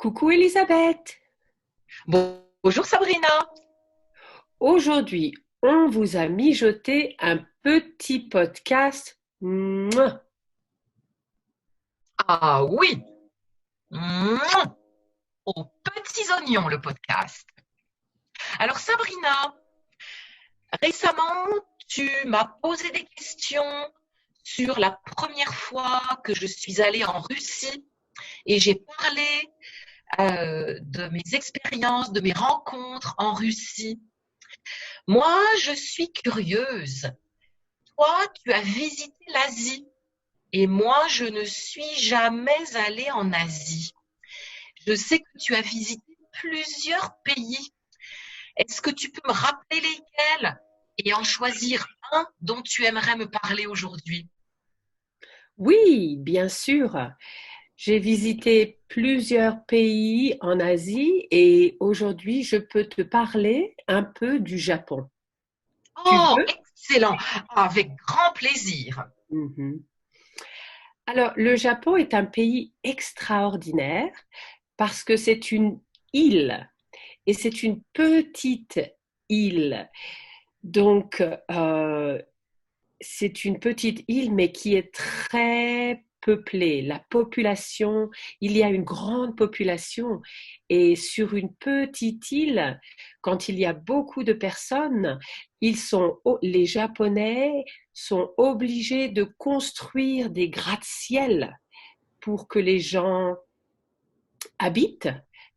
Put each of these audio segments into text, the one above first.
Coucou Elisabeth. Bonjour Sabrina. Aujourd'hui, on vous a mijoté un petit podcast. Mouah. Ah oui, Mouah aux petits oignons le podcast. Alors Sabrina, récemment, tu m'as posé des questions sur la première fois que je suis allée en Russie et j'ai parlé de mes expériences, de mes rencontres en Russie. Moi, je suis curieuse. Toi, tu as visité l'Asie et moi, je ne suis jamais allée en Asie. Je sais que tu as visité plusieurs pays. Est-ce que tu peux me rappeler lesquels et en choisir un dont tu aimerais me parler aujourd'hui? Oui, bien sûr. J'ai visité plusieurs pays en Asie et aujourd'hui, je peux te parler un peu du Japon. Tu Oh, veux? excellent. Avec grand plaisir. Mhm. Alors, le Japon est un pays extraordinaire parce que c'est une île et c'est une petite île. Donc, c'est une petite île, mais qui est très peuplée. La population, il y a une grande population. Et sur une petite île, quand il y a beaucoup de personnes, les Japonais sont obligés de construire des gratte-ciel pour que les gens habitent,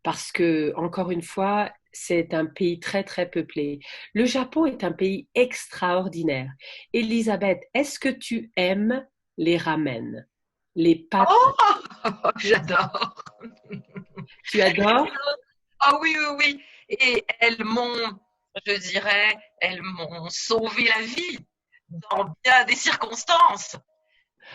parce que, encore une fois, c'est un pays très, très peuplé. Le Japon est un pays extraordinaire. Elisabeth, est-ce que tu aimes les ramen, les pâtes? Oh, j'adore. Tu adores? Ah oui, oui, oui. Et elles m'ont sauvé la vie dans bien des circonstances.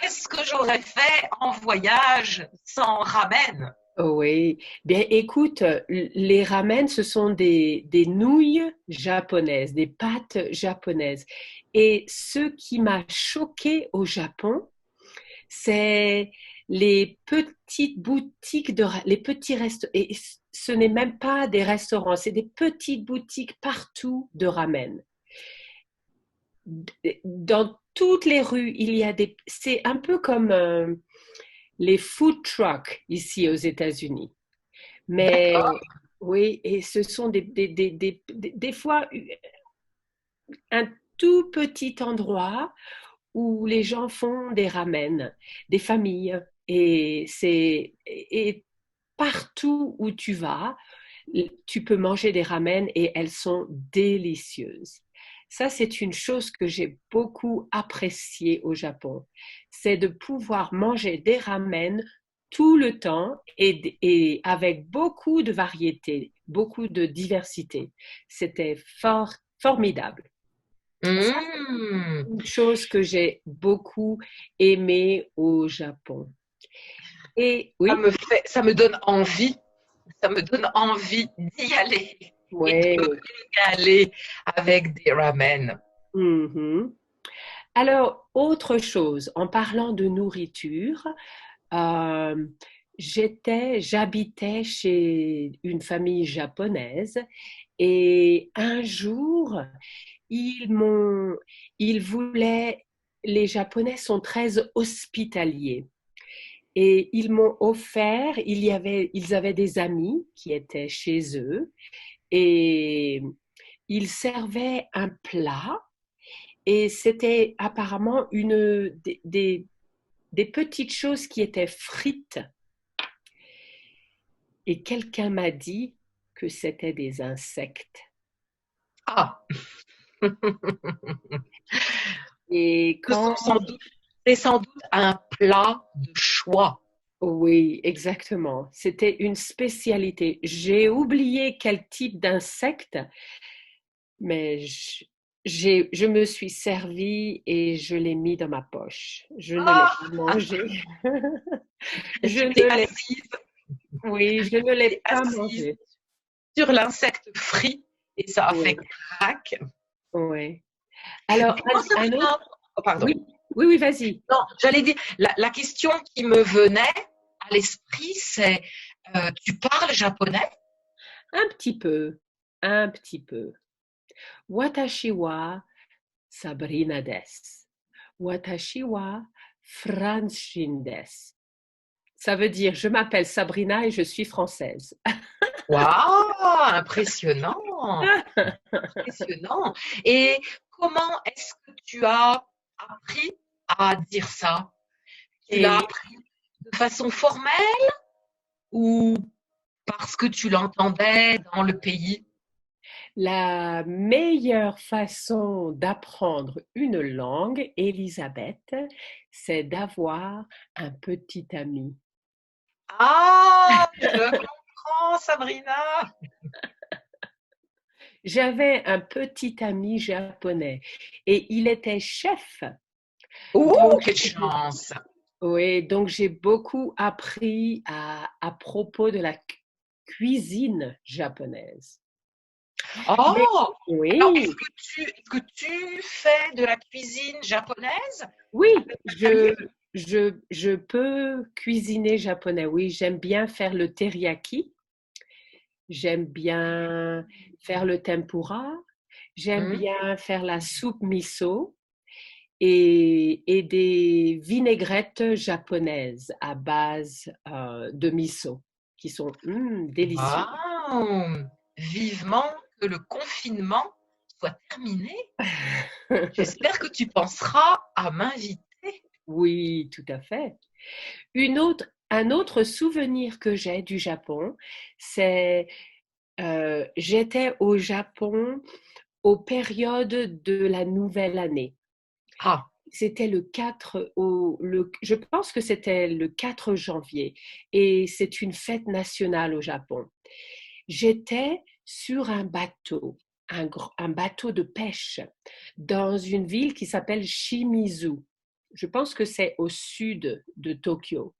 Qu'est-ce que j'aurais fait en voyage sans ramen? Oui. Bien, écoute, les ramen, ce sont des nouilles japonaises, des pâtes japonaises. Et ce qui m'a choqué au Japon, c'est les petites boutiques, les petits restaurants. Et ce n'est même pas des restaurants, c'est des petites boutiques partout de ramen. Dans toutes les rues, il y a des. C'est un peu comme les food trucks ici aux États-Unis. Mais D'accord. oui, et ce sont des fois un tout petit endroit où les gens font des ramen, des familles. Et partout où tu vas, tu peux manger des ramen et elles sont délicieuses. Ça, c'est une chose que j'ai beaucoup appréciée au Japon. C'est de pouvoir manger des ramen tout le temps et avec beaucoup de variété, beaucoup de diversité. C'était formidable. Ça, Mmh. une chose que j'ai beaucoup aimée au Japon. Et oui, Ça me donne envie. Ça me donne envie d'y aller et de me ouais. régaler avec des ramen. Mhm. Alors, autre chose, en parlant de nourriture, euh, j'habitais chez une famille japonaise et un jour, ils m'ont, ils voulaient, les Japonais sont très hospitaliers. Et ils m'ont offert, ils avaient des amis qui étaient chez eux et ils servaient un plat et c'était apparemment des petites choses qui étaient frites. Et quelqu'un m'a dit que c'était des insectes. Ah, Et ce sont quand sans doute, c'est sans doute un plat de choix. Oui, exactement. C'était une spécialité. J'ai oublié quel type d'insecte, mais je me suis servie et je l'ai mis dans ma poche. Je ne l'ai pas Ah, mangé. et Je tu t'es ne l'ai, assise, oui, je ne tu l'ai t'es pas assise mangé. sur l'insecte frit et ça a fait Oui, crac. oui. Alors, Dis-moi, un autre, Sabrina. Oh, pardon. oui, oui, oui, vas-y. Non, j'allais dire, la question qui me venait à l'esprit, c'est Tu parles japonais? Un petit peu, un petit peu. Watashi wa Sabrina desu. Watashi wa Franshin desu. Ça veut dire je m'appelle Sabrina et je suis française. Waouh, impressionnant, impressionnant. Et comment est-ce que tu as appris à dire ça? Tu l'as Et appris de façon formelle ou parce que tu l'entendais dans le pays? la meilleure façon d'apprendre une langue, Elisabeth, c'est d'avoir un petit ami. Ah, je comprends, Sabrina. J'avais un petit ami japonais et il était chef. Oh, Donc, quelle chance. oui, donc j'ai beaucoup appris à propos de la cuisine japonaise. Mais Oh, alors oui, est-ce que tu fais de la cuisine japonaise oui, avec ta famille? je peux cuisiner japonais. Oui, j'aime bien faire le teriyaki, j'aime bien faire le tempura, j'aime Hmm. bien faire la soupe miso et des vinaigrettes japonaises à base de miso qui sont délicieuses. Waouh! Vivement que le confinement soit terminé. J'espère que tu penseras à m'inviter. Oui, tout à fait. Un autre souvenir que j'ai du Japon, c'est j'étais au Japon aux périodes de la nouvelle année. Ah, C'était je pense que c'était le 4 janvier et c'est une fête nationale au Japon. J'étais sur un bateau, un bateau de pêche dans une ville qui s'appelle Shimizu. Je pense que c'est au sud de Tokyo.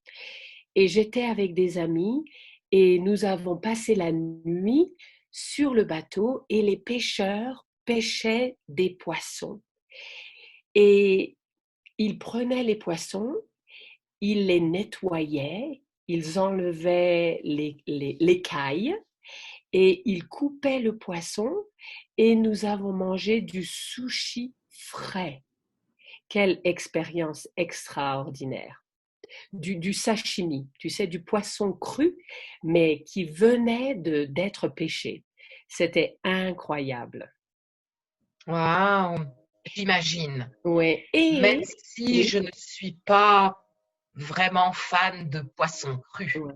Et j'étais avec des amis et nous avons passé la nuit sur le bateau et les pêcheurs pêchaient des poissons. Et ils prenaient les poissons, ils les nettoyaient, ils enlevaient l'écaille et ils coupaient le poisson et nous avons mangé du sushi frais. Quelle expérience extraordinaire. Du sashimi, tu sais, du poisson cru, mais qui venait d'être pêché. C'était incroyable. waouh! J'imagine. Ouais. Même Et si oui, je ne suis pas vraiment fan de poisson cru. ouais.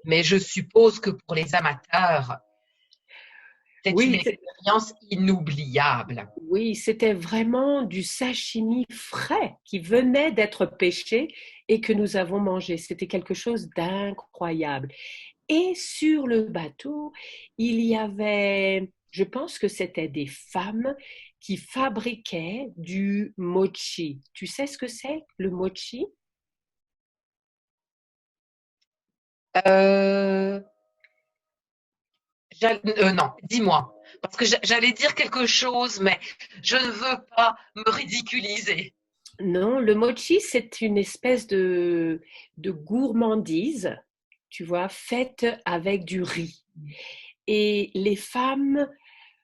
Mais je suppose que pour les amateurs, c'est une Oui, expérience inoubliable. oui, c'était vraiment du sashimi frais qui venait d'être pêché et que nous avons mangé. C'était quelque chose d'incroyable. Et sur le bateau, il y avait, je pense que c'était des femmes qui fabriquaient du mochi. Tu sais ce que c'est, le mochi? Euh, non, dis-moi. Parce que j'allais dire quelque chose, mais je ne veux pas me ridiculiser. Non, le mochi, c'est une espèce de gourmandise, tu vois, faite avec du riz. Et les femmes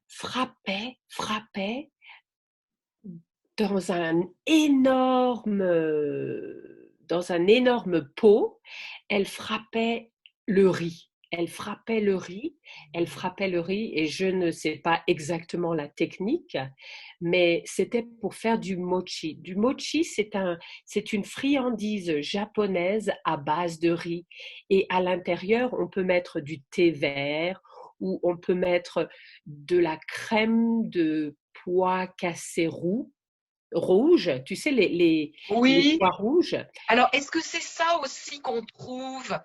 frappaient dans dans un énorme pot. Elles frappaient le riz. Elles frappaient le riz, elles frappaient le riz, et je ne sais pas exactement la technique, mais c'était pour faire du mochi. Du mochi, c'est une friandise japonaise à base de riz. Et à l'intérieur, on peut mettre du thé vert ou on peut mettre de la crème de pois cassés roux, rouges, tu sais, les Oui. pois rouges. Alors, est-ce que c'est ça aussi qu'on trouve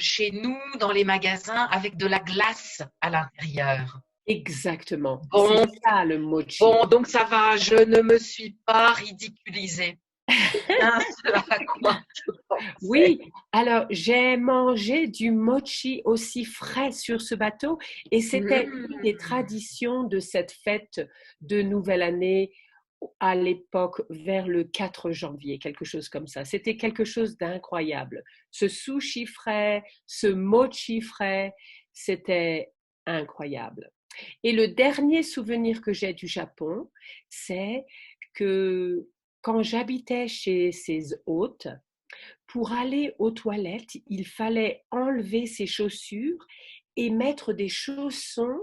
chez nous dans les magasins avec de la glace à l'intérieur? Exactement. C'est Bon, ça le mochi. bon, donc ça va, je ne me suis pas ridiculisée. C'est bien ce à quoi je pensais. Oui, alors j'ai mangé du mochi aussi frais sur ce bateau et c'était une des Mmh. traditions de cette fête de Nouvelle Année à l'époque vers le 4 janvier, quelque chose comme ça. C'était quelque chose d'incroyable. Ce sushi frais, ce mochi frais, c'était incroyable. Et le dernier souvenir que j'ai du Japon, c'est que quand j'habitais chez ses hôtes, pour aller aux toilettes, il fallait enlever ses chaussures et mettre des chaussons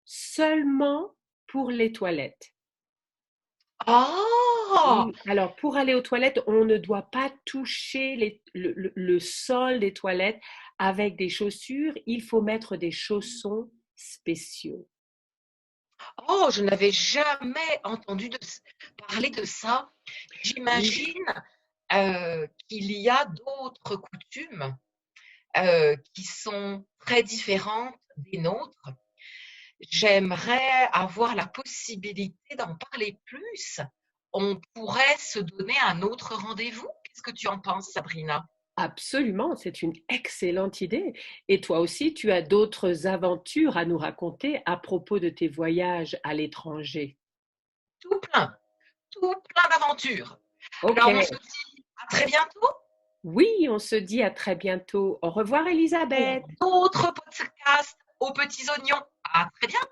seulement pour les toilettes. Oh! Oui, alors pour aller aux toilettes, on ne doit pas toucher le sol des toilettes avec des chaussures. Il faut mettre des chaussons spéciaux. Oh, je n'avais jamais entendu parler de ça. Oui, J'imagine qu'il y a d'autres coutumes qui sont très différentes des nôtres. J'aimerais avoir la possibilité d'en parler plus. On pourrait se donner un autre rendez-vous. Qu'est-ce que tu en penses, Sabrina? absolument, c'est une excellente idée. Et toi aussi, tu as d'autres aventures à nous raconter à propos de tes voyages à l'étranger. Tout plein, tout plein d'aventures. Ok, Alors, on se dit à très bientôt oui, on se dit à très bientôt. Au revoir, pour Elisabeth. d'autres podcasts aux petits oignons. À très bientôt.